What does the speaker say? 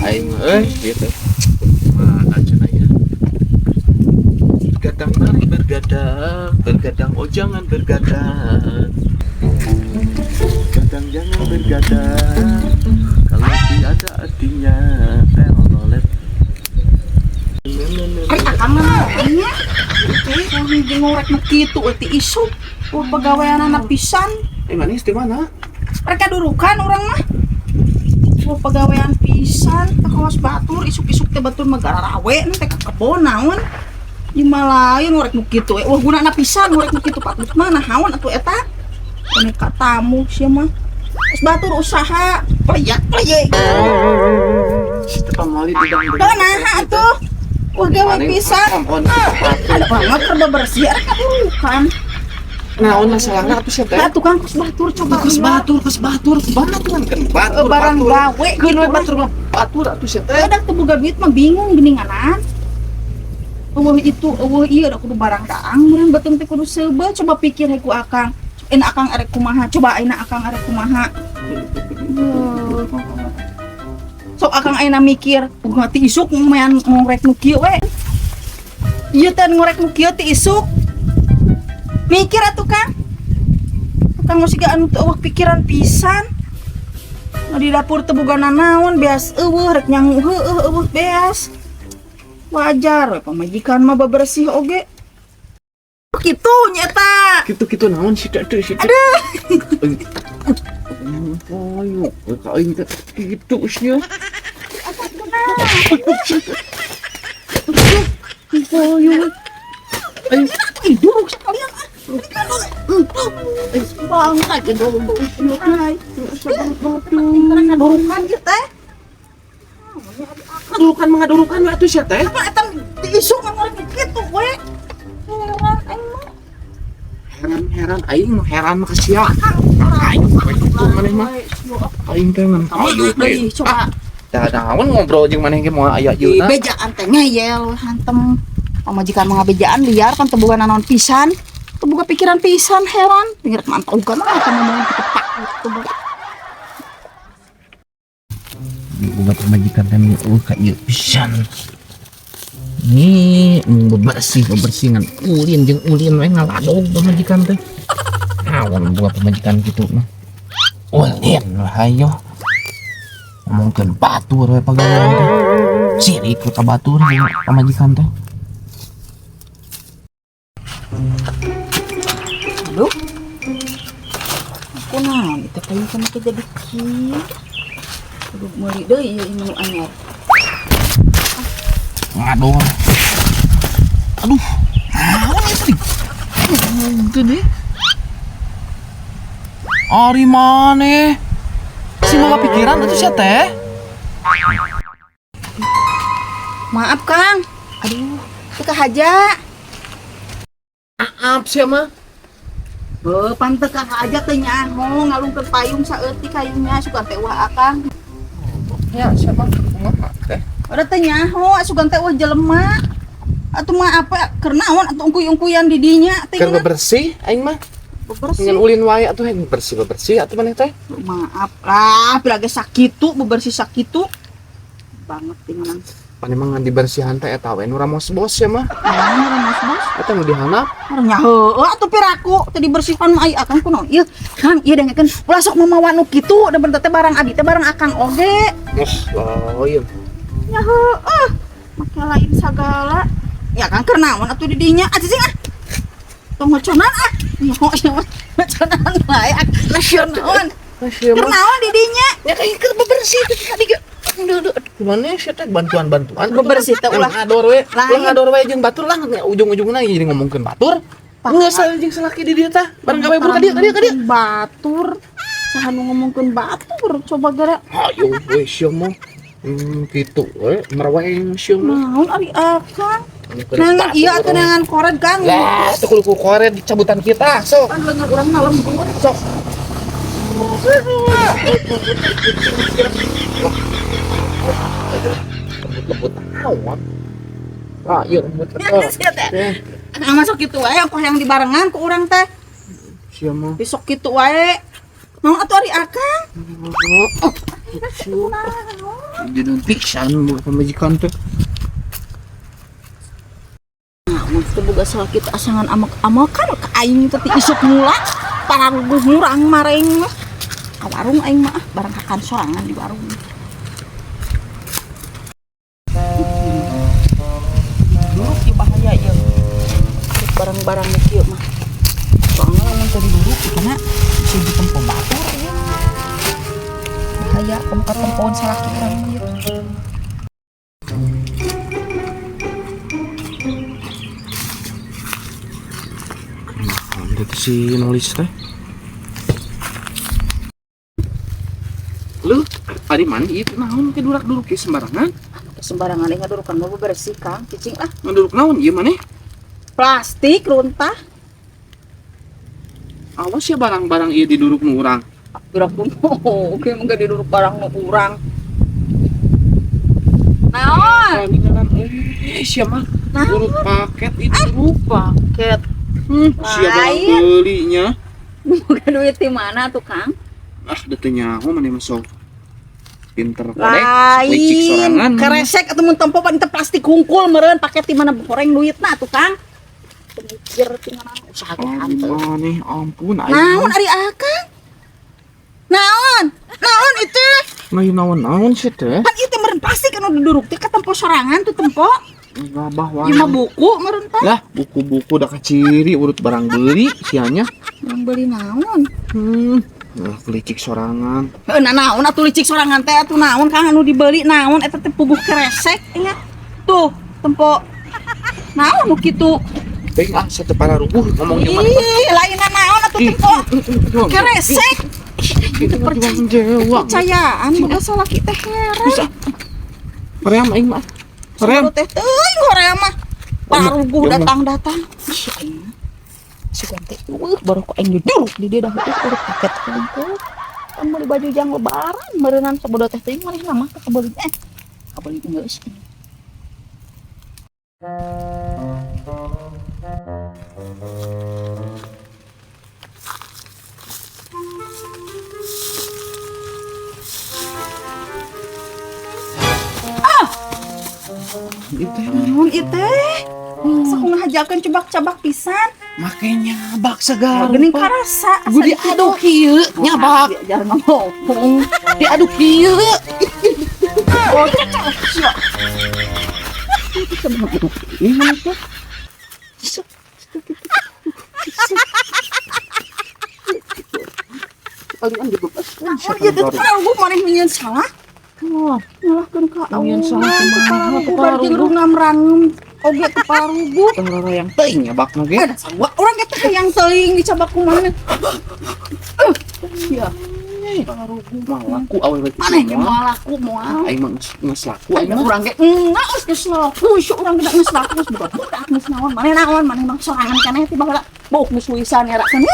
Aing gitu. Mana cenah ya? Bergadang mari bergadang, bergadang oh jangan bergadang. Bergadang jangan bergadang. Kalau tiada artinya telolet. Ay, akang namanya. Kung hindi ngorek na kito, iti isok. O pagawayan na napisan. Manis di mana? Mereka durukan orang mah. O pagawayan pisan. Takawas batur, isuk-isuk te batur mag-ararawe. Nanti kakabon, naon. Di malayan ngorek na kito. Wah, guna napisan, ngorek na kito. Patut mana, hawan atau eta. Kaneka tamu siya mah. Pas batur usaha. Playak. Kita pamali di dalam. Nah, atuh. Wah, gawe pisan. Banget kerba bersih, mereka durukan. Naon masalahnya atuh sia teh? Tukang kus batur coba Kus batur. Banget kan batur. barang gawe Geun we batur atuh sia teh. ada tuh boga duit mah bingung geninganan. Iya ada kudu barang daang meureun beuteung teh kudu seubeuh coba pikir ku akang. Akang arek kumaha? Coba ayeuna akang arek kumaha? Sok akang ayeuna mikir, ti isuk mayan ngorek nu kieu we. Ieu teh ngorek nu kieu ti isuk. Mikir atuh Kang. Kang mesti anu teu eueuh pikiran pisan. Di dapur teu boga nanaon beas eueuh rek nyangu eueuh beas. Wajar we pamajikan mah bebersih oge. Kitu nyata. Kitu naon sih teh sih. Aduh. Ayo, ka aing teh kitu sia. Ayo. Duduk sekalian. Bang, aja dulu. Durukan kita. Durukan we atuh sia teh. Apa eta diisuk ngorek kitu we. Heran aing heran ka sia. Aing kitu maneh mah. Aing teh ngan ayo coba. Tah naon ngobrol jeung maneh ge moal aya yeuna. Bejaan teh ngeyel hantem. Pamajikan mah bejaan liar kan teu boga nanaon pisan. Teu boga pikiran pisan heran. Pinggir mantaukan mah kan ngomong kitu pak gitu. Boga pamajikan teh ka ieu pisan. Nih, bebersih ngan ulin jeung ulin we ngaladog pamajikan teh. Naon boga pamajikan kitu mah. Ulin lah ayo. Ngomongkeun batur we pagawean teh. Sirik ka batur pamajikan teh. Aduh. Aku naon itu kayu kan jadi kieu. Kudu meuli deui ieu nu anyar. Aduh. Naon itu? Gede. Ari maneh. Si boga pikiran atuh sia teh. Maaf Kang. Aduh, teu kahaja. Maaf sia mah. Panteu kahaja teh nyaho ngalungkeun payung saeutik kayunya sugan teh ulah akang. Ya siapa kumaha teh? Udah teh nyaho sugan teh ulah jelema. Atuh mah apa keur naon atuh ungkuy-ungkuyan di dinya teh. Keur bebersih aing mah. Bebersih. Ngan ulin wae atuh yang bebersih atuh maneh teh. Maaf lah, piraga sakitu bebersih sakitu. Banget tinggalan. Pan emang ngan dibersihan teh eta we nu ramos bos ya mah. Mas. Eta nu dihanap. Nya heueuh atuh piraku teh dibersihkan mah ai akang kunaon ieu. Kang, ieu dengekeun ulah sok mamawa nu kitu da bener teh barang abi teh barang akang oge. Ieu. Nya heueuh. Make lain sagala. Ya Kang keur naon atuh di dinya? Cicing ah. Tong ngoconan ah. Nyoho ieu mah. Ngoconan wae naon. Keur naon di dinya? Ya kayak keur bebersih teh tadi ge. Aduh, gimana sih teh bantuan-bantuan Bebersih teh ulah ngador we jeung batur lah ujung-ujungna jadi ngomongkeun batur. Geus jeung salaki di dieu teh. Bareng gawe buruk ka dieu. Batur. Saha nu ngomongkeun batur coba gara. Ayo we sia mah. Kitu we merweng sia mah. Naon ari akang? Nangan ieu atuh nangan kored Kang. Lah, teu kudu kored di cabutan kita. Sok. Kan leungeun urang ngalem sok. Lembut awan. Ah, iya lembut. Masuk kitu wae apa yang dibarengan ku urang teh. Sia mah. Besok kitu wae. Naon atuh ari akang? Jadi pisan buat pemajikan teh. Nah, mesti boga sakit asangan amak-amakan ka aing teh ti isuk mula pararuguh murang mareng mah. Ka warung aing mah barang kakan sorangan di warung. Duduk di bahaya ya. Barang-barang kieu mah. Soalnya lamun tadi duduk karena bisa ditempo batur ya. Bahaya kamu katempoan salaki urang ieu. Ada si nulis teh. Lu tadi mandi itu naon ke durak-duruk ke sembarangan? Sembarangan yang ngadurukan mau bersih Kang cicing lah. Ngeduruk naon ieu maneh? Plastik runtah. Awas ya barang-barang ieu diduruk nu urang. Gerak pun oke mungkin diduruk barang nu urang. Naon? Siapa mah? Naon? Duruk paket itu duruk Paket. siapa barang Lain. belinya? Bukan duit di mana tuh Kang? Ah, detenya aku maneh mah sok pinter kodek, licik sorangan. Lain. Keresek atau mun tempo pan teh plastik hungkul meureun paket di mana goreng duitna tuh Kang. Pemikir tinggalan usaha ge hanteu. Maneh ampun aing. Naon ari Akang? Naon? Naon itu? Naon sih teh? Kan itu meureun plastik anu duduruk teh ka tempo sorangan tuh tempo. Gabah Ieu mah wae. buku meureun teh. Lah, buku-buku udah keciri urut barang beli sianya. Yang beli naon? Lah licik sorangan. Nah naon atuh licik sorangan teh atuh naon Kang anu dibeli naon eta teh puguh keresek ingat. Tuh, tempo. Naon nu kitu? Teuing ah sateu pararuguh ngomongnya mah. Ih, lainna naon atuh tempo. Keresek. Itu percaya. Percayaan boga salaki teh heran. Bisa. Paream aing mah. Paream. Saru teh teuing Korea mah. Paruguh Ya, datang-datang. Si aing. Si ganti baru kok aing duduk di dia dah urut paket kumpul. Kan beli baju jang lebaran meureunnan sabodo teh teuing maneh mah teh kabeli kabeli geus. Itu Naon ieu teh? Sok ngahajakeun cebak-cebak pisan. makanya bak segar. Geuning karasa. Gue diaduk ieu nyabak. Jangan ngomong. Diaduk ieu. Oh, cacak. Sia. Ini mana teh? Kalian dibebaskan. Oh, ieu teh pararuguh maneh nyeun salah. Nyalahkeun ka Nyeun salah kumaha? Pararuguh rungam rangem oge teh pararuguh. Tengara yang teuing nyabak na ge. Ada sarua urang ge teh yang teuing dicabak ku maneh. Sia. Pararuguh mah laku awewe. Maneh ge moal laku moal. Aing mah geus laku aing Ayo mah. urang ge geus laku, isu urang ge geus laku geus budak geus naon maneh mah sorangan keneh ti baheula. Bok geus wisan erakeun.